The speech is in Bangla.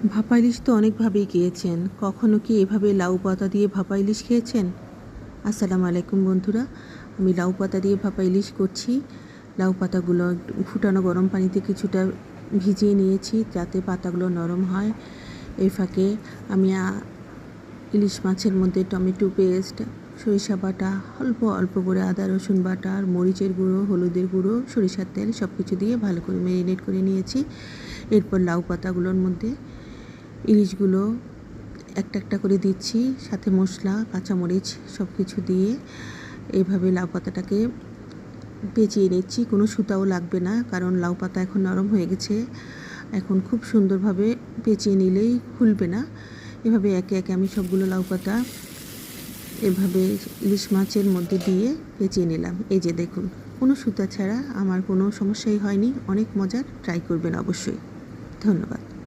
ভাপা ইলিশ তো অনেকভাবেই খেয়েছেন। কখনো কি এভাবে লাউ পাতা দিয়ে ভাপা ইলিশ খেয়েছেন? আসসালামু আলাইকুম বন্ধুরা, আমি লাউ পাতা দিয়ে ভাপা ইলিশ করছি। লাউ পাতাগুলো ফুটানো গরম পানিতে কিছুটা ভিজিয়ে নিয়েছি যাতে পাতাগুলো নরম হয়। এই ফাঁকে আমি ইলিশ মাছের মধ্যে টমেটো পেস্ট, সরিষা বাটা, অল্প অল্প করে আদা রসুন বাটা আর মরিচের গুঁড়ো, হলুদের গুঁড়ো, সরিষার তেল সব কিছু দিয়ে ভালো করে ম্যারিনেট করে নিয়েছি। এরপর লাউ পাতাগুলোর মধ্যে ইলিশগুলো একটা একটা করে দিচ্ছি, সাথে মশলা, কাঁচামরিচ সব কিছু দিয়ে এইভাবে লাউ পাতাটাকে পেঁচিয়ে নিচ্ছি। কোনো সুতাও লাগবে না, কারণ লাউ পাতা এখন নরম হয়ে গেছে। এখন খুব সুন্দরভাবে পেঁচিয়ে নিলেই খুলবে না। এভাবে একে একে আমি সবগুলো লাউ পাতা এভাবে ইলিশ মাছের মধ্যে দিয়ে পেঁচিয়ে নিলাম। এই যে দেখুন, কোনো সুতা ছাড়া আমার কোনো সমস্যাই হয়নি। অনেক মজার, ট্রাই করবেন অবশ্যই। ধন্যবাদ।